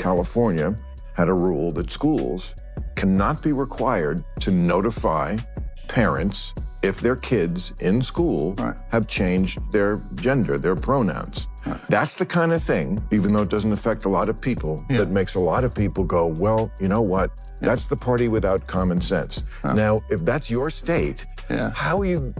California had a rule that schools cannot be required to notify parents if their kids in school have changed their gender, their pronouns. That's the kind of thing, even though it doesn't affect a lot of people, that makes a lot of people go, well, you know what? That's the party without common sense. Now, if that's your state, how are you?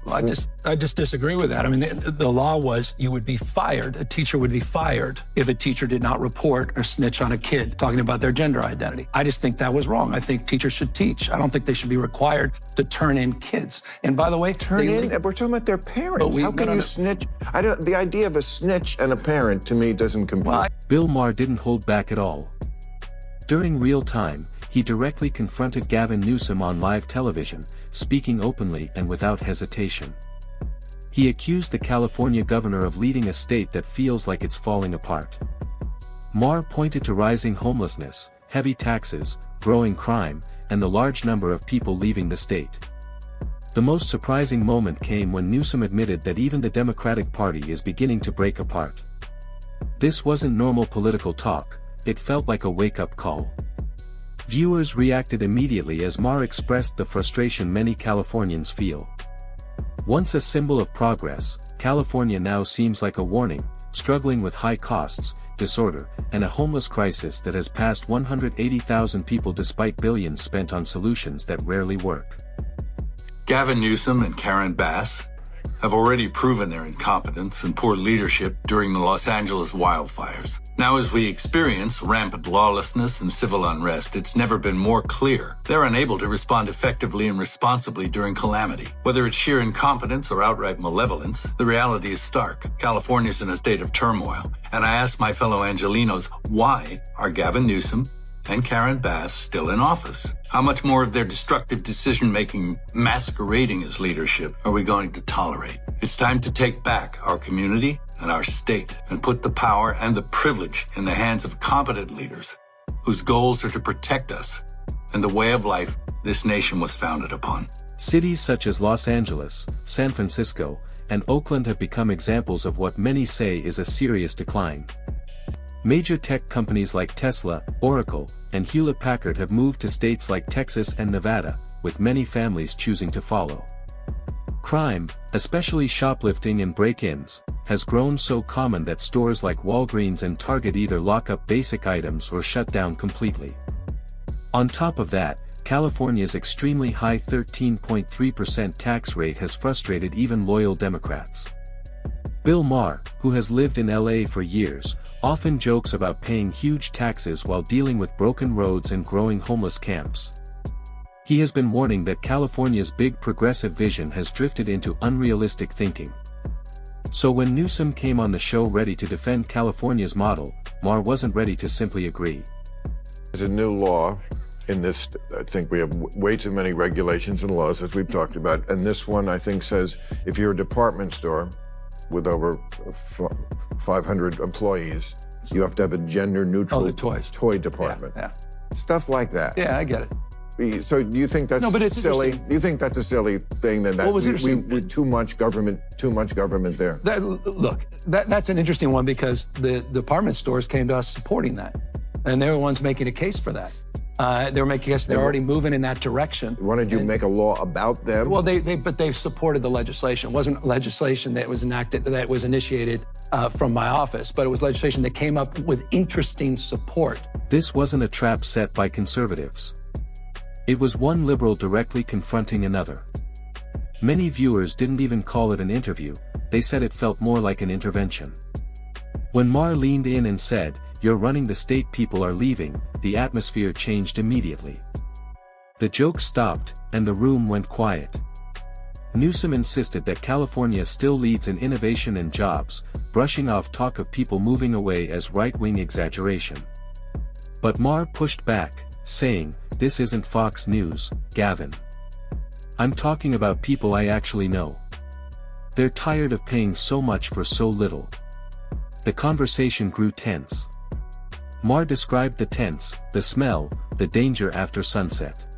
Well, I just disagree with that. I mean, the law was you would be fired. A teacher would be fired if a teacher did not report or snitch on a kid talking about their gender identity. I just think that was wrong. I think teachers should teach. I don't think they should be required to turn in kids. And by the way, we're talking about their parents. How can you snitch? The idea of a snitch and a parent, to me, doesn't compute. Bill Maher didn't hold back at all. During real time, he directly confronted Gavin Newsom on live television, speaking openly and without hesitation. He accused the California governor of leading a state that feels like it's falling apart. Maher pointed to rising homelessness, heavy taxes, growing crime, and the large number of people leaving the state. The most surprising moment came when Newsom admitted that even the Democratic Party is beginning to break apart. This wasn't normal political talk, it felt like a wake-up call. Viewers reacted immediately as Maher expressed the frustration many Californians feel. Once a symbol of progress, California now seems like a warning, struggling with high costs, disorder, and a homeless crisis that has passed 180,000 people despite billions spent on solutions that rarely work. Gavin Newsom and Karen Bass have already proven their incompetence and poor leadership during the Los Angeles wildfires. Now, as we experience rampant lawlessness and civil unrest, it's never been more clear they're unable to respond effectively and responsibly during calamity. Whether it's sheer incompetence or outright malevolence, the reality is stark. California's in a state of turmoil, and I ask my fellow Angelenos, why are Gavin Newsom and Karen Bass still in office? How much more of their destructive decision-making masquerading as leadership are we going to tolerate? It's time to take back our community and our state and put the power and the privilege in the hands of competent leaders whose goals are to protect us and the way of life this nation was founded upon. Cities such as Los Angeles, San Francisco, and Oakland have become examples of what many say is a serious decline. Major tech companies like Tesla, Oracle, and Hewlett-Packard have moved to states like Texas and Nevada, with many families choosing to follow. Crime, especially shoplifting and break-ins, has grown so common that stores like Walgreens and Target either lock up basic items or shut down completely. On top of that, California's extremely high 13.3% tax rate has frustrated even loyal Democrats. Bill Maher, who has lived in LA for years, often jokes about paying huge taxes while dealing with broken roads and growing homeless camps. He has been warning that California's big progressive vision has drifted into unrealistic thinking. So when Newsom came on the show ready to defend California's model, Maher wasn't ready to simply agree. There's a new law in this. I think we have way too many regulations and laws, as we've talked about, and this one, I think, says if you're a department store with over 500 employees, you have to have a gender-neutral toy department. Stuff like that. Yeah, I get it. So do you think that's silly? Do you think that's a silly thing? Then that we too much government there. That's an interesting one because the department stores came to us supporting that, and they were the ones making a case for that. They were making a case. They're already moving in that direction. Wanted you to make a law about them? Well, but they supported the legislation. It wasn't legislation that was enacted, that was initiated from my office, but it was legislation that came up with interesting support. This wasn't a trap set by conservatives. It was one liberal directly confronting another. Many viewers didn't even call it an interview, they said it felt more like an intervention. When Maher leaned in and said, "You're running the state, people are leaving," the atmosphere changed immediately. The joke stopped, and the room went quiet. Newsom insisted that California still leads in innovation and jobs, brushing off talk of people moving away as right-wing exaggeration. But Maher pushed back, saying, "This isn't Fox News, Gavin. I'm talking about people I actually know. They're tired of paying so much for so little." The conversation grew tense. Maher described the tense, the smell, the danger after sunset.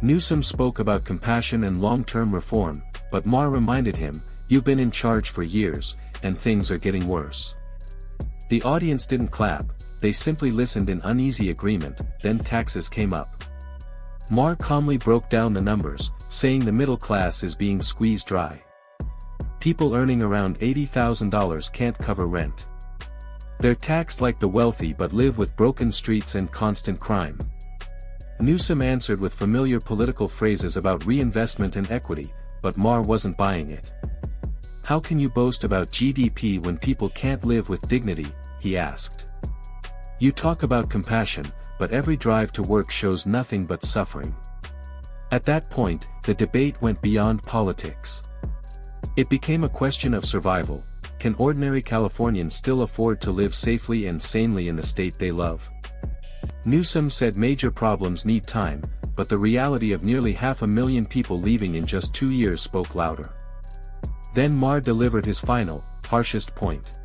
Newsom spoke about compassion and long-term reform, but Maher reminded him, "You've been in charge for years, and things are getting worse." The audience didn't clap, they simply listened in uneasy agreement, then taxes came up. Maher calmly broke down the numbers, saying the middle class is being squeezed dry. People earning around $80,000 can't cover rent. They're taxed like the wealthy but live with broken streets and constant crime. Newsom answered with familiar political phrases about reinvestment and equity, but Maher wasn't buying it. How can you boast about GDP when people can't live with dignity, he asked. You talk about compassion, but every drive to work shows nothing but suffering. At that point, the debate went beyond politics. It became a question of survival. Can ordinary Californians still afford to live safely and sanely in the state they love? Newsom said major problems need time, but the reality of nearly 500,000 people leaving in just 2 years spoke louder. Then Maher delivered his final, harshest point.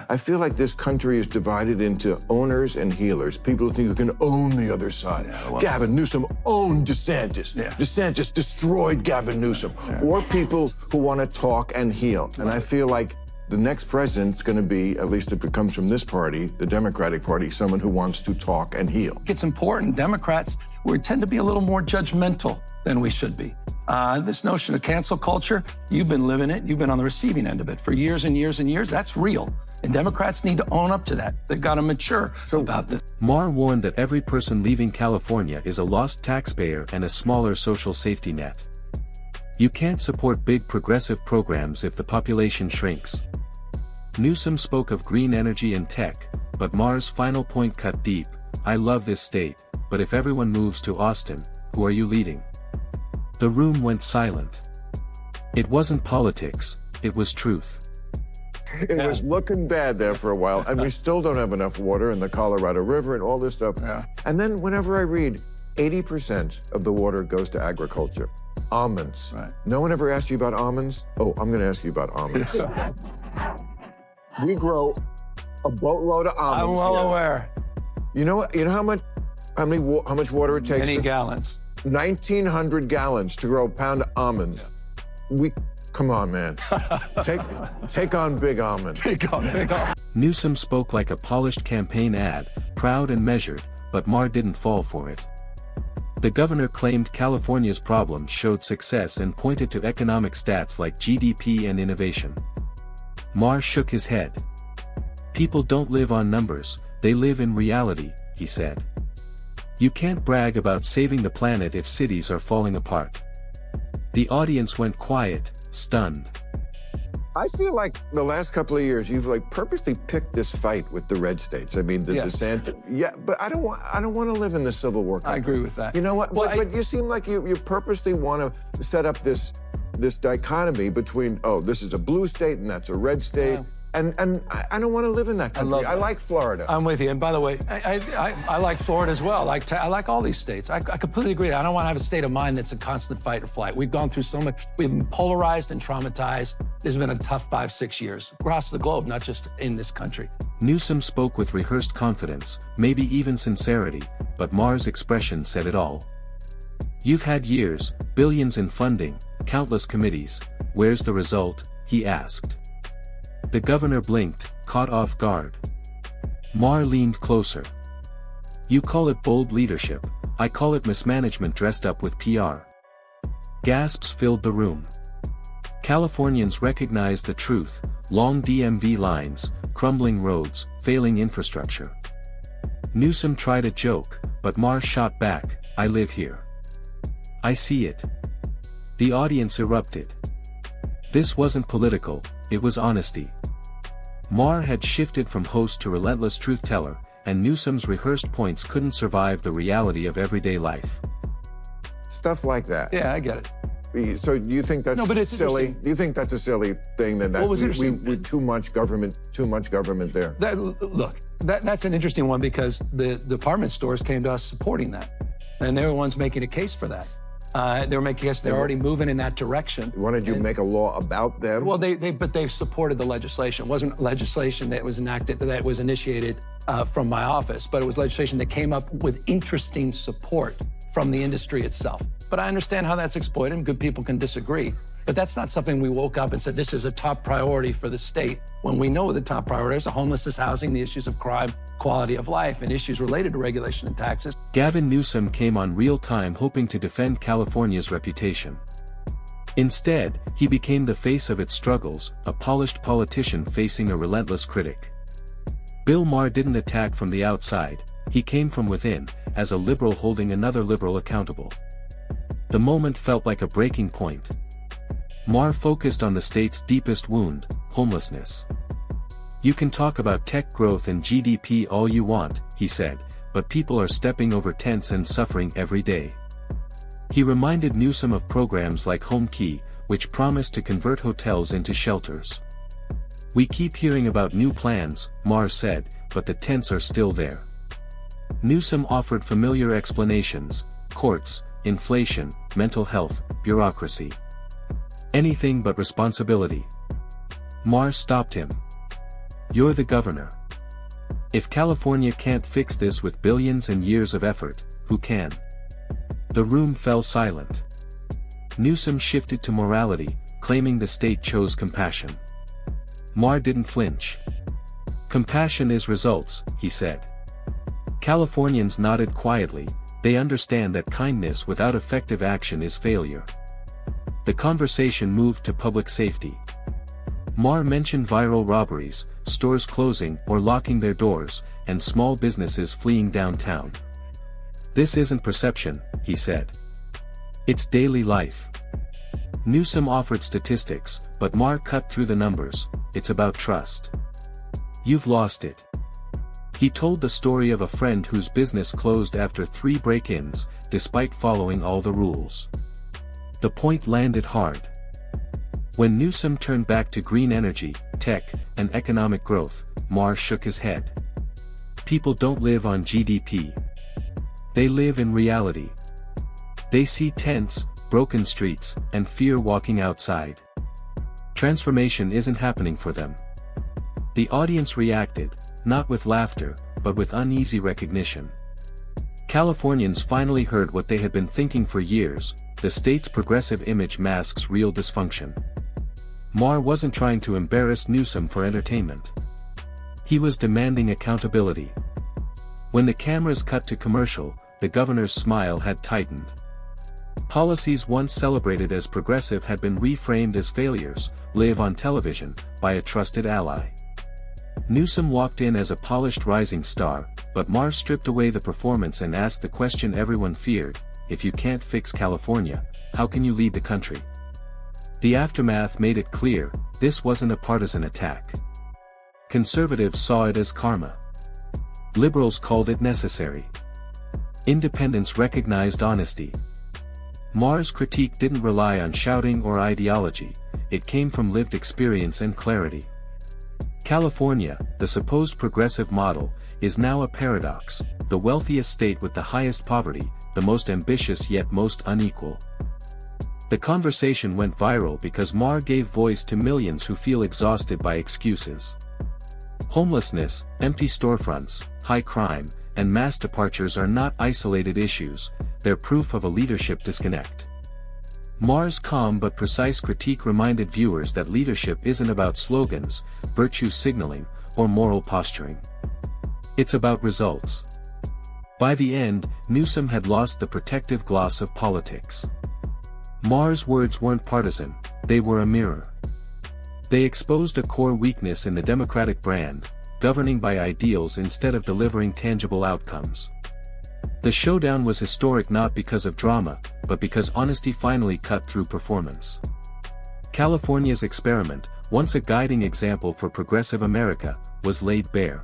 I feel like this country is divided into owners and healers. People who think you can own the other side. Gavin Newsom owned DeSantis. DeSantis destroyed Gavin Newsom. Or people who want to talk and heal. And I feel like the next president's going to be, at least if it comes from this party, the Democratic Party, someone who wants to talk and heal. It's important. Democrats, we tend to be a little more judgmental than we should be. This notion of cancel culture, you've been living it. You've been on the receiving end of it for years and years and years. That's real. And Democrats need to own up to that. They've got to mature about this. Maher warned that every person leaving California is a lost taxpayer and a smaller social safety net. You can't support big progressive programs if the population shrinks. Newsom spoke of green energy and tech, but Maher's final point cut deep. I love this state, but if everyone moves to Austin, who are you leading? The room went silent. It wasn't politics, it was truth. It was looking bad there for a while, and we still don't have enough water in the Colorado River and all this stuff. And then whenever I read, 80% of the water goes to agriculture. Almonds. No one ever asked you about almonds? Oh, I'm going to ask you about almonds. We grow a boatload of almonds. I'm well aware. You know what? You know how much water it takes? Many gallons. 1,900 gallons to grow a pound of almonds. Come on, man. Take on big almond. Take on big almond. Newsom spoke like a polished campaign ad, proud and measured, but Maher didn't fall for it. The governor claimed California's problems showed success and pointed to economic stats like GDP and innovation. Maher shook his head. People don't live on numbers, they live in reality, he said. You can't brag about saving the planet if cities are falling apart. The audience went quiet, stunned. I feel like the last couple of years you've purposely picked this fight with the red states. I mean, the DeSantis. Yeah, but I don't want to live in the Civil War country. I agree with that. You know what? But you seem like you purposely want to set up this dichotomy between, oh, this is a blue state and that's a red state. Yeah. And I don't want to live in that country. I like Florida. I'm with you. And by the way, I like Florida as well. I like all these states. I completely agree. I don't want to have a state of mind that's a constant fight or flight. We've gone through so much. We've been polarized and traumatized. This has been a tough 5-6 years across the globe, not just in this country. Newsom spoke with rehearsed confidence, maybe even sincerity, but Maher's expression said it all. You've had years, billions in funding, countless committees. Where's the result? He asked. The governor blinked, caught off guard. Maher leaned closer. You call it bold leadership, I call it mismanagement dressed up with PR. Gasps filled the room. Californians recognized the truth: long DMV lines, crumbling roads, failing infrastructure. Newsom tried a joke, but Maher shot back, I live here. I see it. The audience erupted. This wasn't political, it was honesty. Maher had shifted from host to relentless truth-teller, and Newsom's rehearsed points couldn't survive the reality of everyday life. Stuff like that. Yeah, I get it. So do you think that's silly? Do you think that's a silly thing that we too much government there? That's an interesting one because the department stores came to us supporting that, and they were the ones making a case for that. They were making us. They're already moving in that direction. Wanted you to make a law about them? Well, but they supported the legislation. It wasn't legislation that was enacted, that was initiated from my office, but it was legislation that came up with interesting support from the industry itself. but I understand how that's exploited, and good people can disagree. But that's not something we woke up and said, this is a top priority for the state, when we know the top priorities are homelessness, housing, the issues of crime, quality of life, and issues related to regulation and taxes. Gavin Newsom came on real time hoping to defend California's reputation. Instead, he became the face of its struggles, a polished politician facing a relentless critic. Bill Maher didn't attack from the outside, he came from within, as a liberal holding another liberal accountable. The moment felt like a breaking point. Maher focused on the state's deepest wound, homelessness. You can talk about tech growth and GDP all you want, he said, but people are stepping over tents and suffering every day. He reminded Newsom of programs like Home Key, which promised to convert hotels into shelters. We keep hearing about new plans, Maher said, but the tents are still there. Newsom offered familiar explanations: courts, inflation, mental health, bureaucracy. Anything but responsibility. Maher stopped him. You're the governor. If California can't fix this with billions and years of effort, who can? The room fell silent. Newsom shifted to morality, claiming the state chose compassion. Maher didn't flinch. Compassion is results, he said. Californians nodded quietly, they understand that kindness without effective action is failure. The conversation moved to public safety. Maher mentioned viral robberies, stores closing or locking their doors, and small businesses fleeing downtown. This isn't perception, he said. It's daily life. Newsom offered statistics, but Maher cut through the numbers. It's about trust. You've lost it. He told the story of a friend whose business closed after 3 break-ins, despite following all the rules. The point landed hard. When Newsom turned back to green energy, tech, and economic growth, Maher shook his head. People don't live on GDP. They live in reality. They see tents, broken streets, and fear walking outside. Transformation isn't happening for them. The audience reacted, not with laughter, but with uneasy recognition. Californians finally heard what they had been thinking for years: the state's progressive image masks real dysfunction. Maher wasn't trying to embarrass Newsom for entertainment. He was demanding accountability. When the cameras cut to commercial, the governor's smile had tightened. Policies once celebrated as progressive had been reframed as failures, live on television, by a trusted ally. Newsom walked in as a polished rising star, but Maher stripped away the performance and asked the question everyone feared: if you can't fix California, how can you lead the country? The aftermath made it clear, this wasn't a partisan attack. Conservatives saw it as karma. Liberals called it necessary. Independents recognized honesty. Maher's critique didn't rely on shouting or ideology, it came from lived experience and clarity. California, the supposed progressive model, is now a paradox: the wealthiest state with the highest poverty, the most ambitious yet most unequal. The conversation went viral because Maher gave voice to millions who feel exhausted by excuses. Homelessness, empty storefronts, high crime, and mass departures are not isolated issues, they're proof of a leadership disconnect. Maher's calm but precise critique reminded viewers that leadership isn't about slogans, virtue signaling, or moral posturing. It's about results. By the end, Newsom had lost the protective gloss of politics. Maher's words weren't partisan, they were a mirror. They exposed a core weakness in the Democratic brand: governing by ideals instead of delivering tangible outcomes. The showdown was historic not because of drama, but because honesty finally cut through performance. California's experiment, once a guiding example for progressive America, was laid bare.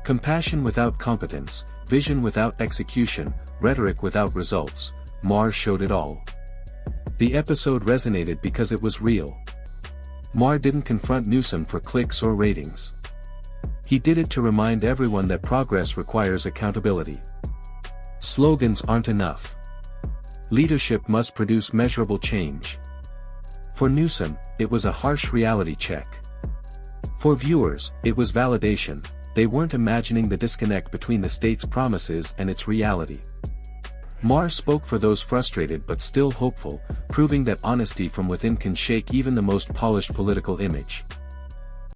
Compassion without competence, vision without execution, rhetoric without results, Maher showed it all. The episode resonated because it was real. Maher didn't confront Newsom for clicks or ratings. He did it to remind everyone that progress requires accountability. Slogans aren't enough. Leadership must produce measurable change. For Newsom, it was a harsh reality check. For viewers, it was validation: they weren't imagining the disconnect between the state's promises and its reality. Maher spoke for those frustrated but still hopeful, proving that honesty from within can shake even the most polished political image.